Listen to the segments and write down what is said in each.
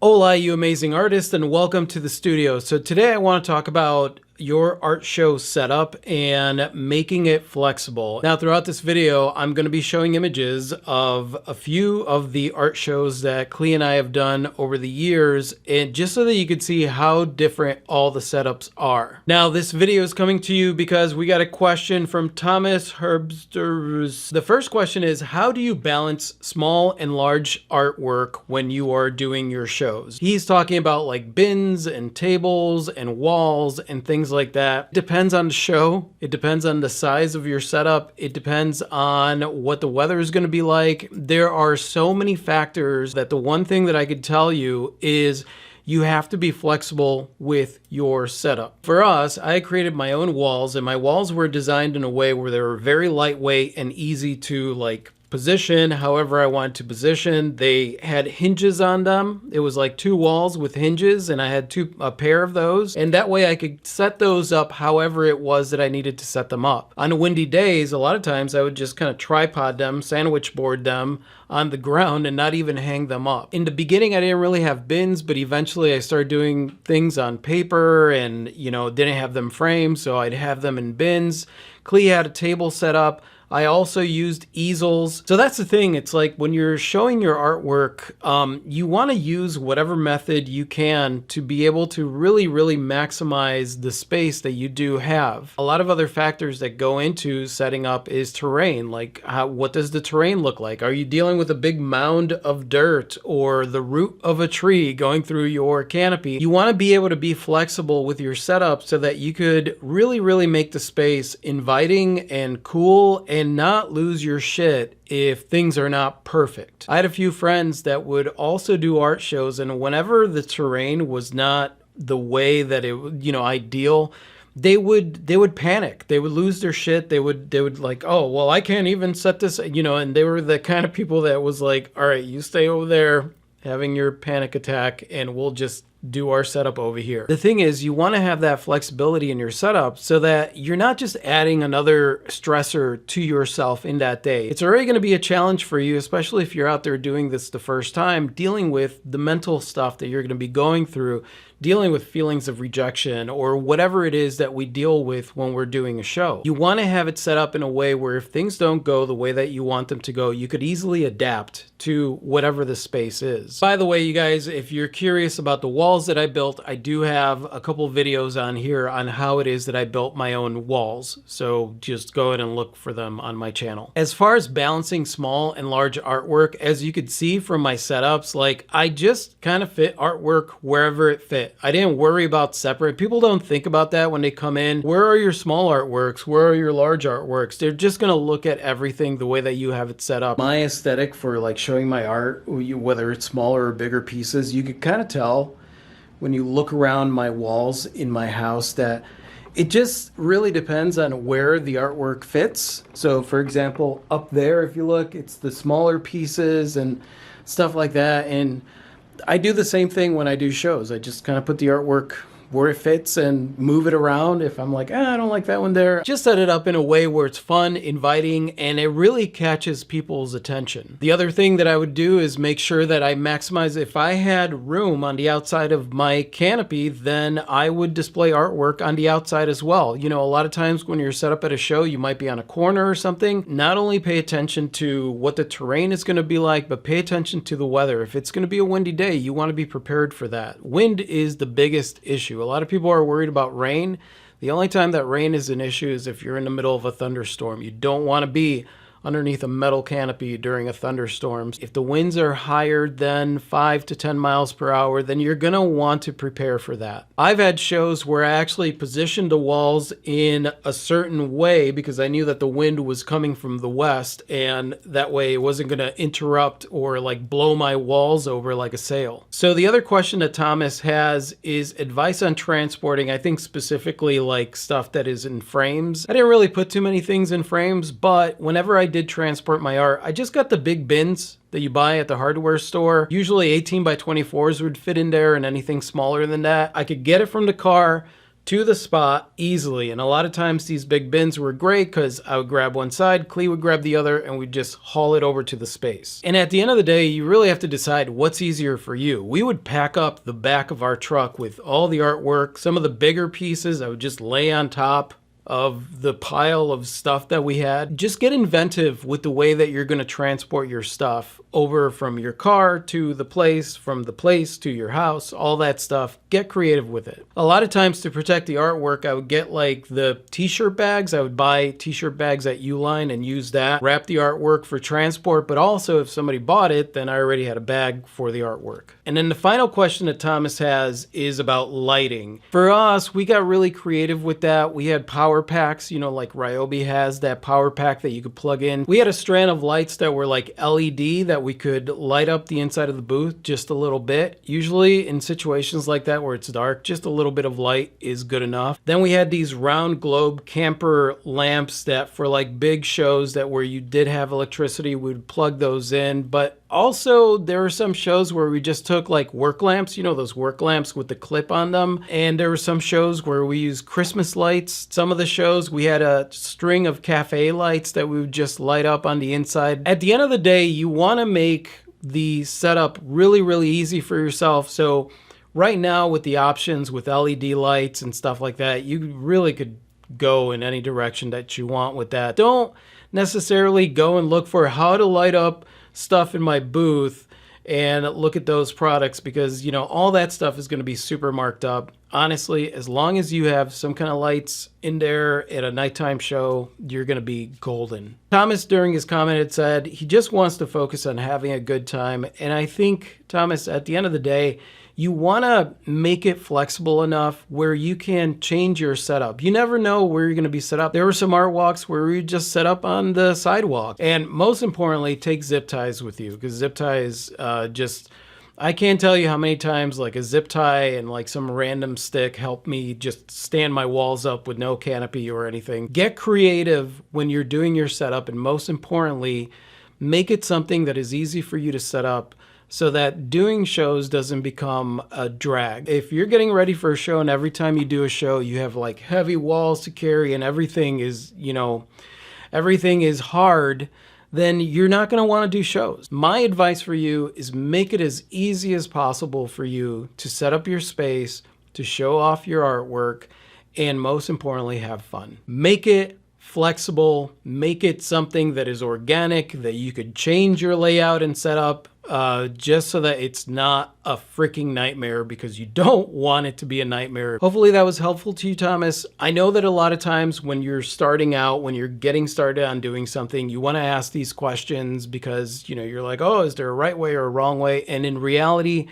Hola, you amazing artist, and welcome to the studio. So today I want to talk about your art show setup and making it flexible. Now, throughout this video, I'm going to be showing images of a few of the art shows that Klee and I have done over the years, and just so that you can see how different all the setups are. Now, this video is coming to you because we got a question from Thomas Herbsters. The first question is, how do you balance small and large artwork when you are doing your shows? He's talking about like bins and tables and walls and things like that. It depends on the show. It depends on the size of your setup. It depends on what the weather is going to be like. There are so many factors that the one thing that I could tell you is you have to be flexible with your setup. For us, I created my own walls, and my walls were designed in a way where they were very lightweight and easy to like position however I wanted to position. They had hinges on them. It was like two walls with hinges, and I had a pair of those, and that way I could set those up however it was that I needed to set them up. On windy days, a lot of times I would just kind of tripod them, sandwich board them on the ground and not even hang them up. In the beginning, I didn't really have bins, but eventually I started doing things on paper and, didn't have them framed, so I'd have them in bins. Klee had a table set up. I also used easels. So that's the thing. It's like when you're showing your artwork, you want to use whatever method you can to be able to really, really maximize the space that you do have. A lot of other factors that go into setting up is terrain. Like what does the terrain look like? Are you dealing with a big mound of dirt or the root of a tree going through your canopy? You want to be able to be flexible with your setup so that you could really, really make the space inviting and cool and not lose your shit if things are not perfect. I had a few friends that would also do art shows, and whenever the terrain was not the way that it, ideal, they would panic. They would lose their shit. They would like, oh, well, I can't even set this, and they were the kind of people that was like, all right, you stay over there having your panic attack and we'll just do our setup over here. The thing is, you want to have that flexibility in your setup so that you're not just adding another stressor to yourself in that day. It's already going to be a challenge for you, especially if you're out there doing this the first time, dealing with the mental stuff that you're going to be going through, dealing with feelings of rejection or whatever it is that we deal with when we're doing a show. You want to have it set up in a way where if things don't go the way that you want them to go, you could easily adapt to whatever the space is. By the way, you guys, if you're curious about the walls that I built, I do have a couple videos on here on how it is that I built my own walls. So just go ahead and look for them on my channel. As far as balancing small and large artwork, as you could see from my setups, like I just kind of fit artwork wherever it fit. I didn't worry about separate. People don't think about that when they come in. Where are your small artworks? Where are your large artworks? They're just going to look at everything the way that you have it set up. My aesthetic for like showing my art, whether it's smaller or bigger pieces, you could kind of tell when you look around my walls in my house that it just really depends on where the artwork fits. So for example, up there, if you look, it's the smaller pieces and stuff like that. And I do the same thing when I do shows. I just kind of put the artwork where it fits and move it around. If I'm like, I don't like that one there, just set it up in a way where it's fun, inviting, and it really catches people's attention. The other thing that I would do is make sure that I maximize. If I had room on the outside of my canopy, then I would display artwork on the outside as well. A lot of times when you're set up at a show, you might be on a corner or something. Not only pay attention to what the terrain is going to be like, but pay attention to the weather. If it's going to be a windy day, you want to be prepared for that. Wind is the biggest issue. A lot of people are worried about rain. The only time that rain is an issue is if you're in the middle of a thunderstorm. You don't want to be underneath a metal canopy during a thunderstorm. If the winds are higher than 5 to 10 miles per hour, then you're going to want to prepare for that. I've had shows where I actually positioned the walls in a certain way because I knew that the wind was coming from the west, and that way it wasn't going to interrupt or like blow my walls over like a sail. So the other question that Thomas has is advice on transporting. I think specifically like stuff that is in frames. I didn't really put too many things in frames, but whenever I did transport my art, I just got the big bins that you buy at the hardware store. Usually 18 by 24s would fit in there, and anything smaller than that, I could get it from the car, to the spot easily. And a lot of times these big bins were great because I would grab one side, Klee would grab the other, and we'd just haul it over to the space. And at the end of the day, you really have to decide what's easier for you. We would pack up the back of our truck with all the artwork. Some of the bigger pieces I would just lay on top of the pile of stuff that we had. Just get inventive with the way that you're going to transport your stuff over from your car to the place, from the place to your house, all that stuff. Get creative with it. A lot of times to protect the artwork, I would get like the t-shirt bags. I would buy t-shirt bags at Uline and use that, wrap the artwork for transport, but also if somebody bought it, then I already had a bag for the artwork. And then the final question that Thomas has is about lighting. For us, we got really creative with that. We had power packs, you know, like Ryobi has that power pack that you could plug in. We had a strand of lights that were like LED that we could light up the inside of the booth just a little bit. Usually in situations like that where it's dark, just a little bit of light is good enough. Then we had these round globe camper lamps that for like big shows that where you did have electricity, we would plug those in. But also there were some shows where we just took like work lamps, you know, those work lamps with the clip on them. And there were some shows where we used Christmas lights. Some of the shows we had a string of cafe lights that we would just light up on the inside. At the end of the day, you want to make the setup really, really easy for yourself. So right now with the options with LED lights and stuff like that, you really could go in any direction that you want with that. Don't necessarily go and look for how to light up stuff in my booth and look at those products because, you know, all that stuff is going to be super marked up. Honestly, as long as you have some kind of lights in there at a nighttime show, you're going to be golden. Thomas, during his comment, had said he just wants to focus on having a good time. And I think, Thomas, at the end of the day, you want to make it flexible enough where you can change your setup. You never know where you're going to be set up. There were some art walks where we just set up on the sidewalk. And most importantly, take zip ties with you because zip ties I can't tell you how many times like a zip tie and like some random stick helped me just stand my walls up with no canopy or anything. Get creative when you're doing your setup, and most importantly, make it something that is easy for you to set up so that doing shows doesn't become a drag. If you're getting ready for a show and every time you do a show you have like heavy walls to carry and everything is, you know, everything is hard, then you're not going to want to do shows. My advice for you is make it as easy as possible for you to set up your space, to show off your artwork, and most importantly, have fun. Make it flexible, make it something that is organic, that you could change your layout and set up just so that it's not a freaking nightmare, because you don't want it to be a nightmare. Hopefully that was helpful to you, Thomas. I know that a lot of times when you're starting out, when you're getting started on doing something, you want to ask these questions because, you know, you're like, oh, is there a right way or a wrong way? And in reality,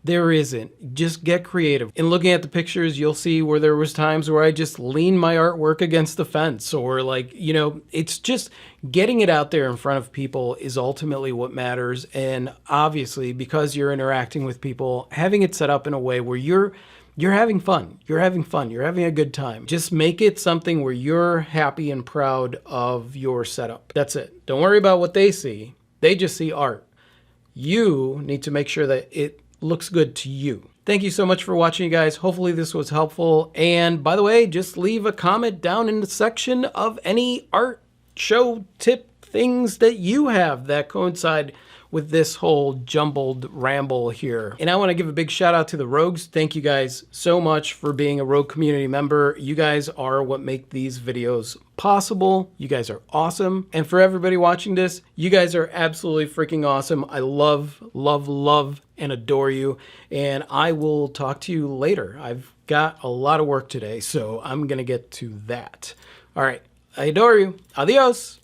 there isn't. Just get creative. In looking at the pictures, you'll see where there was times where I just leaned my artwork against the fence, or like, you know, it's just getting it out there in front of people is ultimately what matters. And obviously, because you're interacting with people, having it set up in a way where you're having fun. You're having fun. You're having a good time. Just make it something where you're happy and proud of your setup. That's it. Don't worry about what they see. They just see art. You need to make sure that it looks good to you. Thank you so much for watching, you guys. Hopefully this was helpful. And by the way, just leave a comment down in the section of any art show tip things that you have that coincide with this whole jumbled ramble here. And I want to give a big shout out to the Rogues. Thank you guys so much for being a Rogue community member. You guys are what make these videos possible. You guys are awesome. And for everybody watching this, you guys are absolutely freaking awesome. I love, love, love, and adore you. And I will talk to you later. I've got a lot of work today, so I'm gonna get to that. All right, I adore you. Adios.